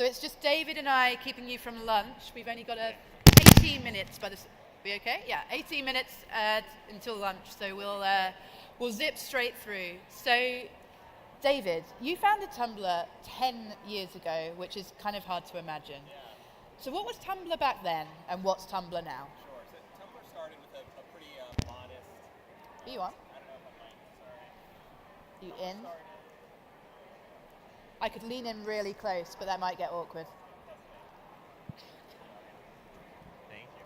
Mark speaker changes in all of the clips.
Speaker 1: it's just David and I keeping you from lunch. We've only got 18 minutes by this. We okay? Yeah, 18 minutes until lunch, so we'll zip straight through. So, David, you founded Tumblr 10 years ago, which is kind of hard to imagine.
Speaker 2: Yeah.
Speaker 1: So what was Tumblr back then, and what's Tumblr now?
Speaker 2: Sure. So Tumblr started with a pretty modest.
Speaker 1: Are you on?
Speaker 2: I don't know if I'm
Speaker 1: You
Speaker 2: sorry.
Speaker 1: in? I could lean in really close, but that might get awkward.
Speaker 2: Thank you.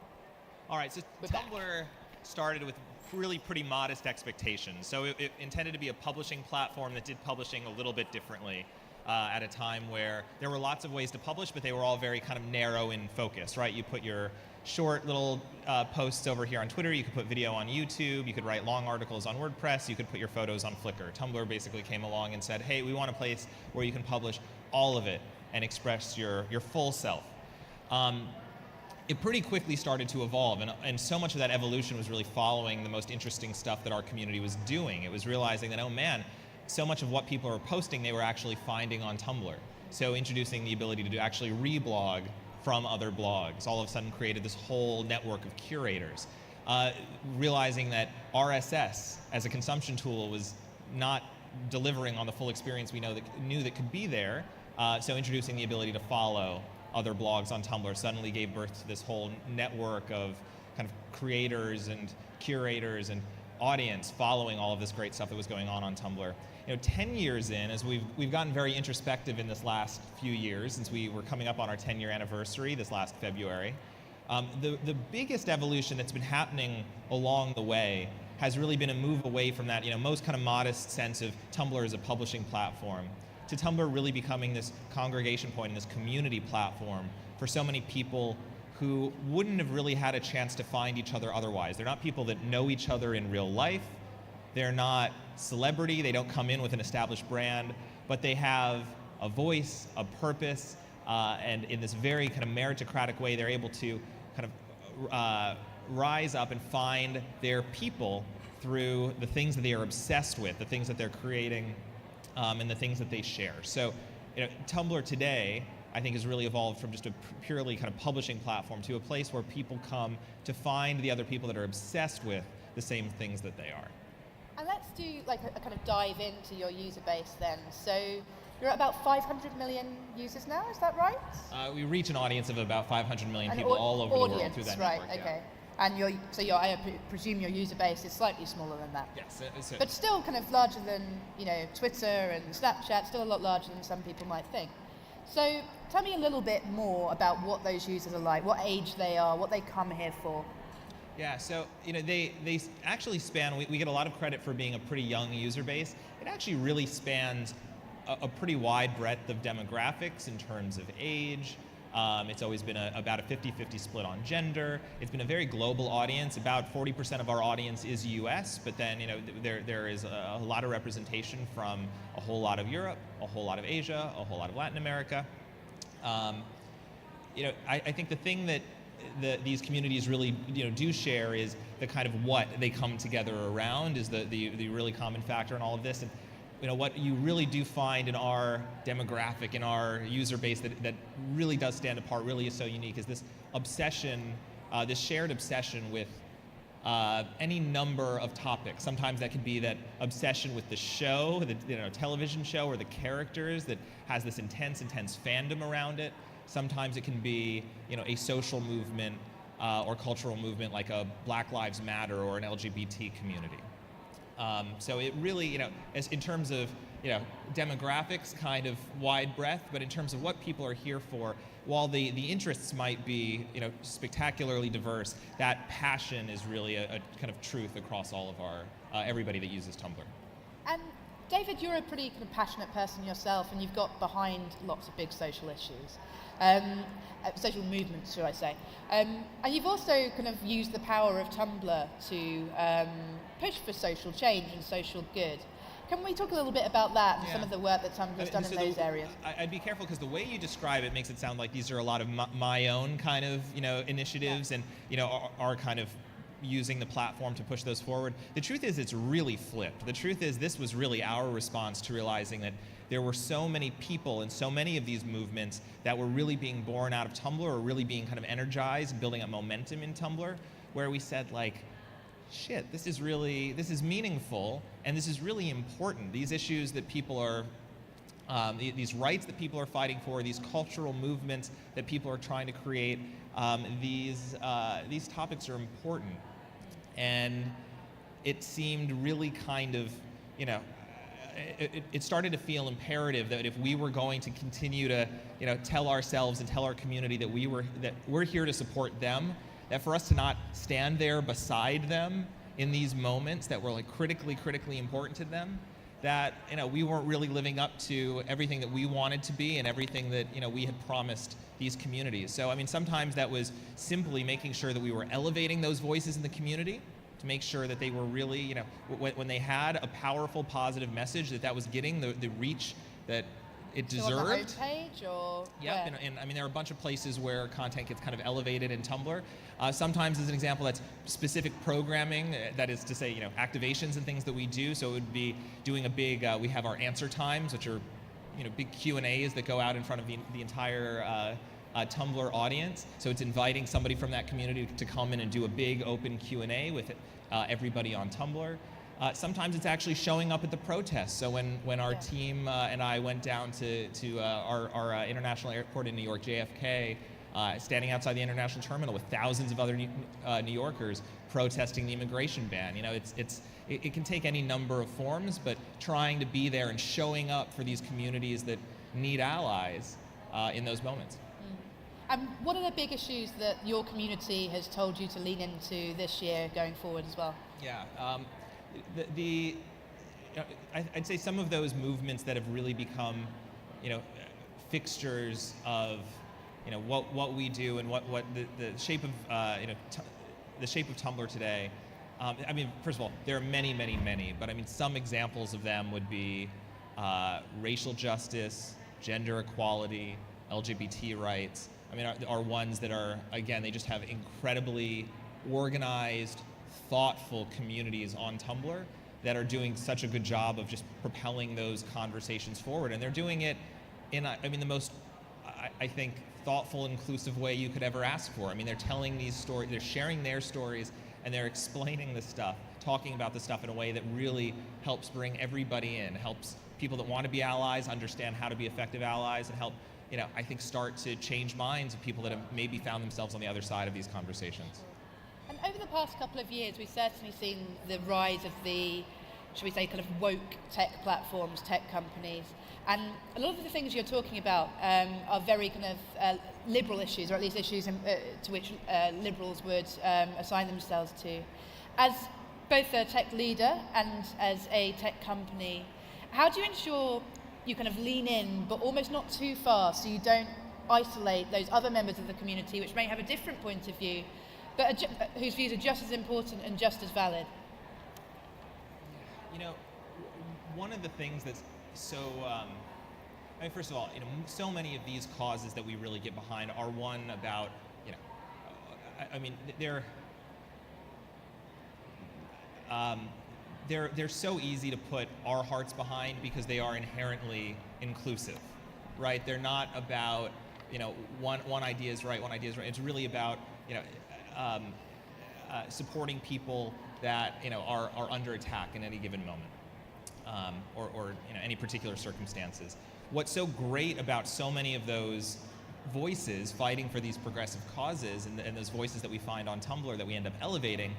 Speaker 2: All right, so
Speaker 1: We're
Speaker 2: Tumblr started with really pretty modest expectations. So it intended to be a publishing platform that did publishing a little bit differently at a time where there were lots of ways to publish, but they were all very kind of narrow in focus, right? You put your short little posts over here on Twitter, you could put video on YouTube, you could write long articles on WordPress, you could put your photos on Flickr. Tumblr basically came along and said, hey, we want a place where you can publish all of it and express your full self. It pretty quickly started to evolve, and so much of that evolution was really following the most interesting stuff that our community was doing. It was realizing that, oh man, so much of what people are posting they were actually finding on Tumblr. So introducing the ability to actually reblog from other blogs all of a sudden created this whole network of curators. Realizing that RSS as a consumption tool was not delivering on the full experience we knew that could be there, so introducing the ability to follow other blogs on Tumblr suddenly gave birth to this whole network of kind of creators and curators and audience following all of this great stuff that was going on Tumblr. 10 years in, as we've gotten very introspective in this last few years, since we were coming up on our 10-year anniversary this last February, the biggest evolution that's been happening along the way has really been a move away from that most kind of modest sense of Tumblr as a publishing platform to Tumblr really becoming this congregation point and this community platform for so many people who wouldn't have really had a chance to find each other otherwise. They're not people that know each other in real life. They're not celebrity. They don't come in with an established brand, but they have a voice, a purpose, and in this very kind of meritocratic way, they're able to kind of rise up and find their people through the things that they are obsessed with, the things that they're creating, and the things that they share. So, Tumblr today, I think, has really evolved from just a purely kind of publishing platform to a place where people come to find the other people that are obsessed with the same things that they are.
Speaker 1: And let's do like a kind of dive into your user base then. So you're at about 500 million users now, is that right?
Speaker 2: We reach an audience of about 500 million people all over the world through that
Speaker 1: right,
Speaker 2: network.
Speaker 1: Okay.
Speaker 2: Yeah.
Speaker 1: And I presume your user base is slightly smaller than that.
Speaker 2: Yes.
Speaker 1: But still kind of larger than, Twitter and Snapchat, still a lot larger than some people might think. So tell me a little bit more about what those users are like, what age they are, what they come here for.
Speaker 2: Yeah, so they actually span, we get a lot of credit for being a pretty young user base. It actually really spans a pretty wide breadth of demographics in terms of age. It's always been about a 50-50 split on gender. It's been a very global audience. About 40% of our audience is US, but then there is a lot of representation from a whole lot of Europe, a whole lot of Asia, a whole lot of Latin America. I think the thing that these communities really do share is the kind of what they come together around is the really common factor in all of this. And what you really do find in our demographic, in our user base that really does stand apart, really is so unique, is this obsession, this shared obsession with any number of topics. Sometimes that could be that obsession with the show, the television show, or the characters that has this intense fandom around it. Sometimes it can be, a social movement or cultural movement like a Black Lives Matter or an LGBT community. So it really, as in terms of, demographics, kind of wide breadth, but in terms of what people are here for, while the interests might be, spectacularly diverse, that passion is really a kind of truth across all of our everybody that uses Tumblr.
Speaker 1: And David, you're a pretty kind of passionate person yourself, and you've got behind lots of big social issues. Social movements, should I say. And you've also kind of used the power of Tumblr to push for social change and social good. Can we talk a little bit about that and some of the work that Tumblr's done in those areas?
Speaker 2: I'd be careful because the way you describe it makes it sound like these are a lot of my own kind of initiatives and are kind of using the platform to push those forward. The truth is it's really flipped. The truth is this was really our response to realizing that there were so many people and so many of these movements that were really being born out of Tumblr, or really being kind of energized and building up momentum in Tumblr, where we said, like, shit, this is meaningful, and this is really important. These issues that people are, these rights that people are fighting for, these cultural movements that people are trying to create, these topics are important. And it seemed really kind of, it started to feel imperative that if we were going to continue to, tell ourselves and tell our community that we're here to support them, that for us to not stand there beside them in these moments that were like critically important to them, that we weren't really living up to everything that we wanted to be and everything that we had promised these communities. So I mean, sometimes that was simply making sure that we were elevating those voices in the community, to make sure that they were really, when they had a powerful, positive message, that was getting the reach that it deserved.
Speaker 1: So on the homepage, or
Speaker 2: yep, and I mean, there are a bunch of places where content gets kind of elevated in Tumblr. Sometimes, as an example, that's specific programming, that is to say, activations and things that we do. So it would be doing a big, we have our answer times, which are, big Q&As that go out in front of the entire Tumblr audience. So it's inviting somebody from that community to come in and do a big open Q&A with everybody on Tumblr. Sometimes it's actually showing up at the protests. So when our team and I went down to our international airport in New York, JFK, standing outside the international terminal with thousands of other New Yorkers protesting the immigration ban. It can take any number of forms, but trying to be there and showing up for these communities that need allies in those moments.
Speaker 1: And what are the big issues that your community has told you to lean into this year going forward as well?
Speaker 2: Yeah. I'd say some of those movements that have really become, fixtures of, what we do and what the shape of, the shape of Tumblr today. I mean, first of all, there are many, but I mean, some examples of them would be racial justice, gender equality, LGBT rights. I mean, are ones that are, again, they just have incredibly organized, thoughtful communities on Tumblr that are doing such a good job of just propelling those conversations forward. And they're doing it in, the most, I think, thoughtful, inclusive way you could ever ask for. I mean, they're telling these stories, they're sharing their stories, and they're explaining the stuff, talking about the stuff in a way that really helps bring everybody in, helps people that want to be allies understand how to be effective allies, and help, I think, start to change minds of people that have maybe found themselves on the other side of these conversations.
Speaker 1: And over the past couple of years, we've certainly seen the rise of the, shall we say, kind of woke tech platforms, tech companies. And a lot of the things you're talking about are very kind of liberal issues, or at least issues to which liberals would assign themselves to. As both a tech leader and as a tech company, how do you ensure you kind of lean in, but almost not too far, so you don't isolate those other members of the community which may have a different point of view, but whose views are just as important and just as valid?
Speaker 2: One of the things that's so, first of all, so many of these causes that we really get behind are one about, they're so easy to put our hearts behind because they are inherently inclusive, right? They're not about, one idea is right, one idea is right. It's really about, supporting people that are under attack in any given moment, or any particular circumstances. What's so great about so many of those voices fighting for these progressive causes, and those voices that we find on Tumblr that we end up elevating,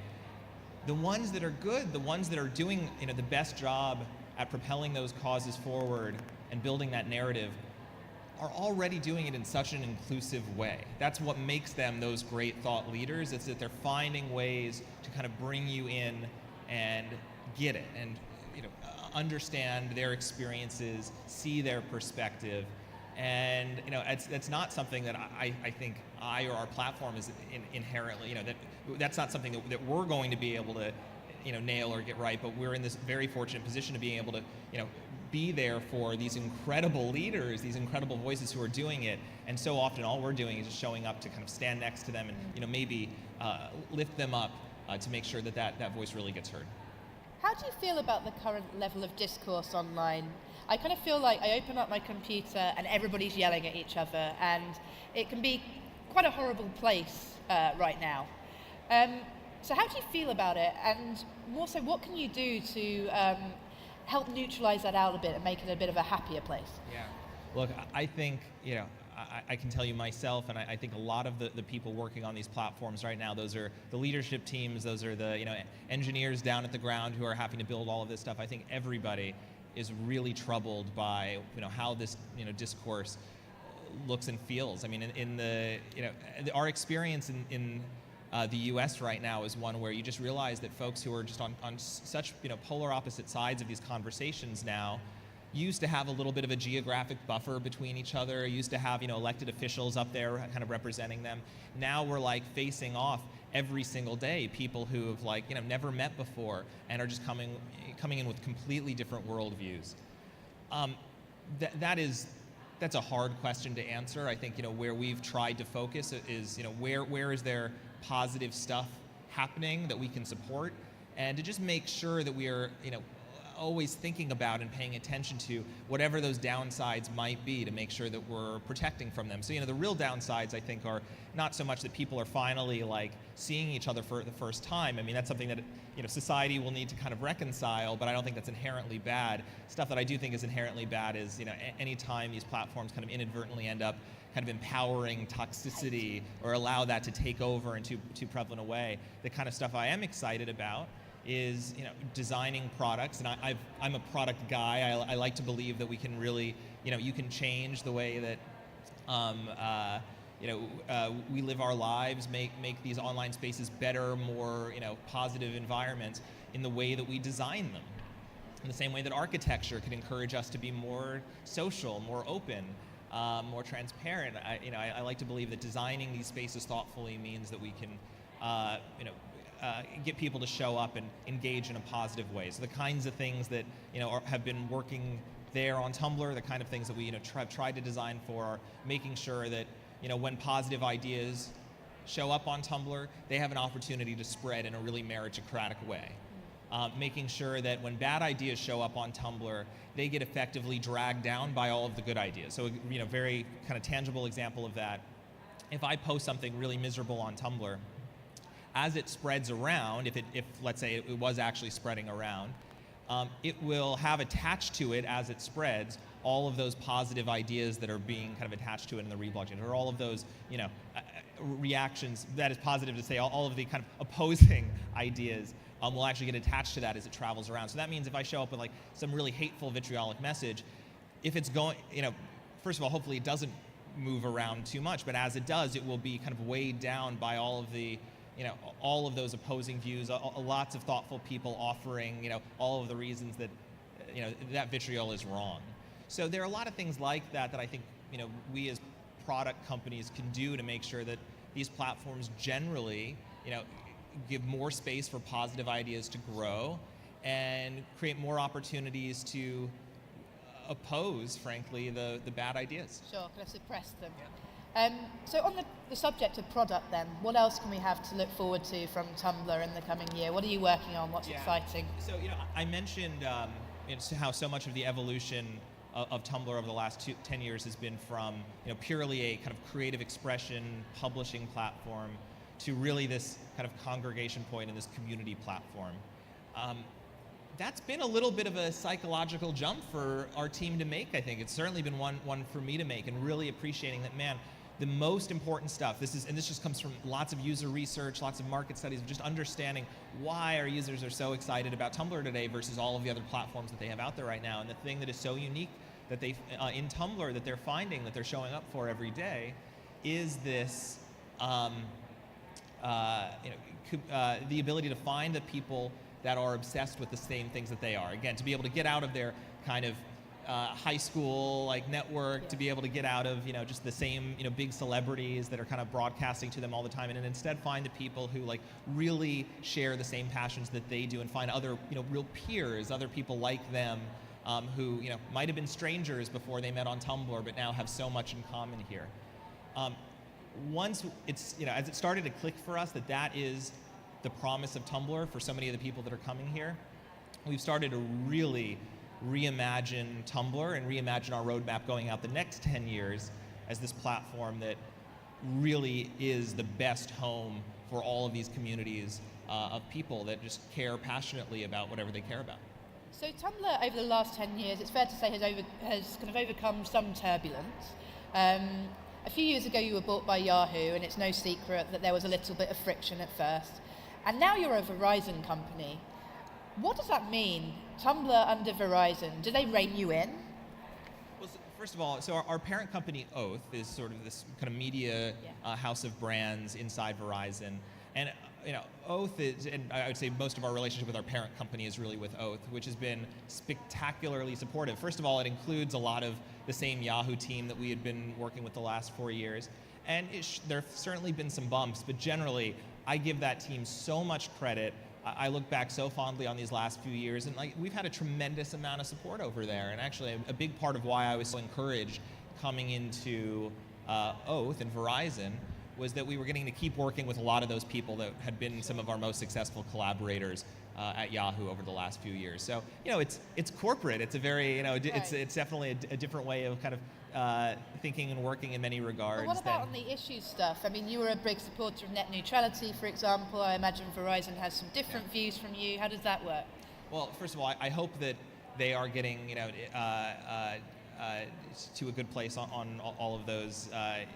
Speaker 2: the ones that are good, the ones that are doing the best job at propelling those causes forward and building that narrative, are already doing it in such an inclusive way. That's what makes them those great thought leaders. It's that they're finding ways to kind of bring you in and get it, and understand their experiences, see their perspective, and it's not something that I think I or our platform is inherently, that's not something that we're going to be able to nail or get right, but we're in this very fortunate position of being able to be there for these incredible leaders, these incredible voices who are doing it. And so often all we're doing is just showing up to kind of stand next to them and maybe lift them up to make sure that voice really gets heard.
Speaker 1: How do you feel about the current level of discourse online? I kind of feel like I open up my computer and everybody's yelling at each other, and it can be quite a horrible place right now. So how do you feel about it? And more so, what can you do to help neutralize that out a bit and make it a bit of a happier place?
Speaker 2: Yeah. Look, I think, I can tell you myself, and I think a lot of the people working on these platforms right now, those are the leadership teams, those are the engineers down at the ground who are having to build all of this stuff. I think everybody is really troubled by how this discourse looks and feels. I mean, in the our experience in the U.S. right now is one where you just realize that folks who are just on such polar opposite sides of these conversations now used to have a little bit of a geographic buffer between each other, used to have elected officials up there kind of representing them. Now we're like facing off every single day, people who have never met before and are just coming in with completely different worldviews. That's a hard question to answer. I think where we've tried to focus is where is there positive stuff happening that we can support, and to just make sure that we are always thinking about and paying attention to whatever those downsides might be, to make sure that we're protecting from them. So the real downsides I think are not so much that people are finally seeing each other for the first time. I mean, that's something that society will need to kind of reconcile, but I don't think that's inherently bad. Stuff that I do think is inherently bad is any time these platforms kind of inadvertently end up kind of empowering toxicity or allow that to take over in too prevalent a way. The kind of stuff I am excited about is designing products, and I'm a product guy. I like to believe that we can really you can change the way that we live our lives, make these online spaces better, more positive environments in the way that we design them. In the same way that architecture could encourage us to be more social, more open, more transparent. I like to believe that designing these spaces thoughtfully means that we can get people to show up and engage in a positive way. So the kinds of things that have been working there on Tumblr, the kind of things that we have tried to design for, are making sure that when positive ideas show up on Tumblr, they have an opportunity to spread in a really meritocratic way. Making sure that when bad ideas show up on Tumblr, they get effectively dragged down by all of the good ideas. So very kind of tangible example of that. If I post something really miserable on Tumblr, as it spreads around, if let's say it was actually spreading around, it will have attached to it as it spreads all of those positive ideas that are being kind of attached to it in the reblogging, or all of those reactions. That is positive to say all of the kind of opposing ideas will actually get attached to that as it travels around. So that means if I show up with some really hateful, vitriolic message, if it's going, first of all, hopefully it doesn't move around too much, but as it does, it will be kind of weighed down by all of the all of those opposing views, lots of thoughtful people offering, all of the reasons that, that vitriol is wrong. So there are a lot of things like that that I think, we as product companies can do to make sure that these platforms generally, give more space for positive ideas to grow and create more opportunities to oppose, frankly, the bad ideas.
Speaker 1: Sure, kind of suppress them. Yeah. So on the subject of product then, what else can we have to look forward to from Tumblr in the coming year? What are you working on? What's exciting?
Speaker 2: So I mentioned how so much of the evolution of Tumblr over the last 10 years has been from purely a kind of creative expression publishing platform to really this kind of congregation point and this community platform. That's been a little bit of a psychological jump for our team to make, I think. It's certainly been one for me to make, and really appreciating that, man, the most important stuff, this just comes from lots of user research, lots of market studies, just understanding why our users are so excited about Tumblr today versus all of the other platforms that they have out there right now. And the thing that is so unique that they in Tumblr that they're finding, that they're showing up for every day, is this the ability to find the people that are obsessed with the same things that they are. Again, to be able to get out of their kind of high school network, to be able to get out of just the same big celebrities that are kind of broadcasting to them all the time, and instead find the people who really share the same passions that they do, and find other real peers, other people like them who might have been strangers before they met on Tumblr, but now have so much in common here. Once it's as it started to click for us that is the promise of Tumblr for so many of the people that are coming here, we've started to really reimagine Tumblr and reimagine our roadmap going out the next 10 years as this platform that really is the best home for all of these communities of people that just care passionately about whatever they care about.
Speaker 1: So Tumblr, over the last 10 years, it's fair to say has kind of overcome some turbulence. A few years ago you were bought by Yahoo, and it's no secret that there was a little bit of friction at first. And now you're a Verizon company. What does that mean? Tumblr under Verizon, do they rein you in?
Speaker 2: Well, first of all, so our parent company, Oath, is sort of this kind of media house of brands inside Verizon. And Oath is, and I would say most of our relationship with our parent company is really with Oath, which has been spectacularly supportive. First of all, it includes a lot of the same Yahoo team that we had been working with the last 4 years. And there have certainly been some bumps, but generally, I give that team so much credit. I look back so fondly on these last few years, and we've had a tremendous amount of support over there. And actually, a big part of why I was so encouraged coming into Oath and Verizon was that we were getting to keep working with a lot of those people that had been some of our most successful collaborators at Yahoo over the last few years. So it's corporate. It's a very it's definitely a different way of kind of thinking and working in many regards.
Speaker 1: But what about on the issue stuff? I mean, you were a big supporter of net neutrality, for example. I imagine Verizon has some different views from you. How does that work?
Speaker 2: Well, first of all, I hope that they are getting to a good place on all of those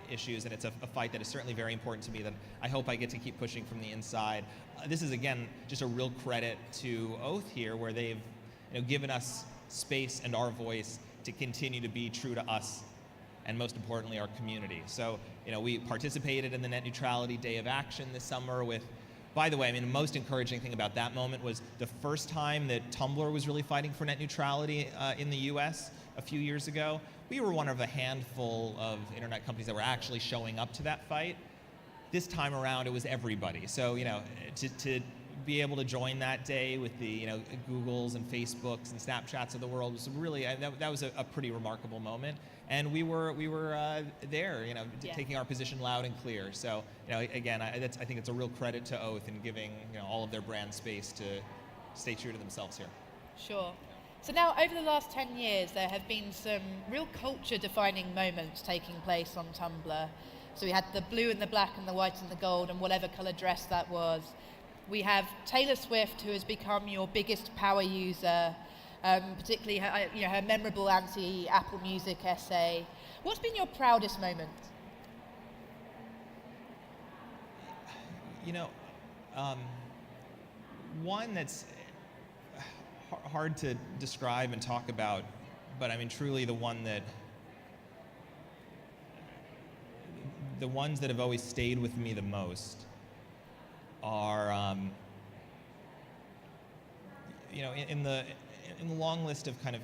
Speaker 2: issues, and it's a fight that is certainly very important to me that I hope I get to keep pushing from the inside. This is, again, just a real credit to Oath here, where they've given us space and our voice to continue to be true to us, and most importantly, our community. So, we participated in the Net Neutrality Day of Action this summer with, by the way, the most encouraging thing about that moment was the first time that Tumblr was really fighting for net neutrality in the US a few years ago. We were one of a handful of internet companies that were actually showing up to that fight. This time around, it was everybody. So, to be able to join that day with the, Googles and Facebooks and Snapchats of the world was really, that was a pretty remarkable moment. And we were there, taking our position loud and clear. So, again, I think it's a real credit to Oath in giving, all of their brand space to stay true to themselves here.
Speaker 1: Sure. So now, over the last 10 years, there have been some real culture-defining moments taking place on Tumblr. So we had the blue and the black and the white and the gold and whatever color dress that was. We have Taylor Swift, who has become your biggest power user, particularly her memorable anti-Apple Music essay. What's been your proudest moment?
Speaker 2: One that's hard to describe and talk about, but truly the ones that have always stayed with me the most are, in the long list of kind of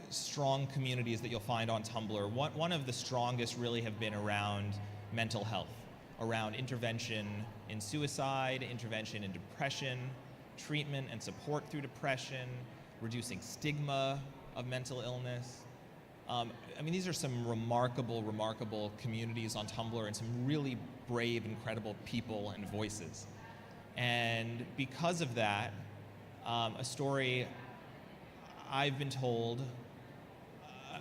Speaker 2: strong communities that you'll find on Tumblr. One of the strongest really have been around mental health, around intervention in suicide, intervention in depression, treatment and support through depression, reducing stigma of mental illness. These are some remarkable communities on Tumblr and some really brave, incredible people and voices. And because of that, a story I've been told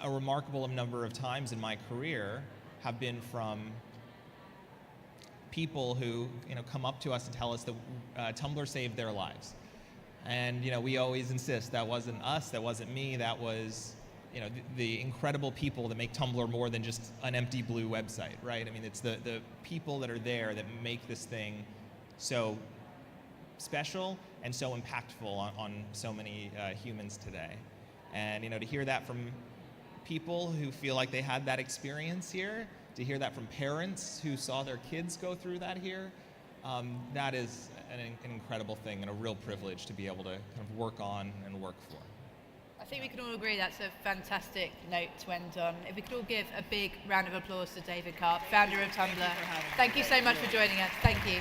Speaker 2: a remarkable number of times in my career have been from people who come up to us and tell us that Tumblr saved their lives. And we always insist that wasn't us, that wasn't me, that was the incredible people that make Tumblr more than just an empty blue website, right? It's the people that are there that make this thing so special and so impactful on so many humans today. And to hear that from people who feel like they had that experience here, to hear that from parents who saw their kids go through that here, that is an incredible thing and a real privilege to be able to kind of work on and work for.
Speaker 1: I think we can all agree that's a fantastic note to end on. If we could all give a big round of applause to David Karp, founder of Tumblr. Thank you so much for joining us. Thank you.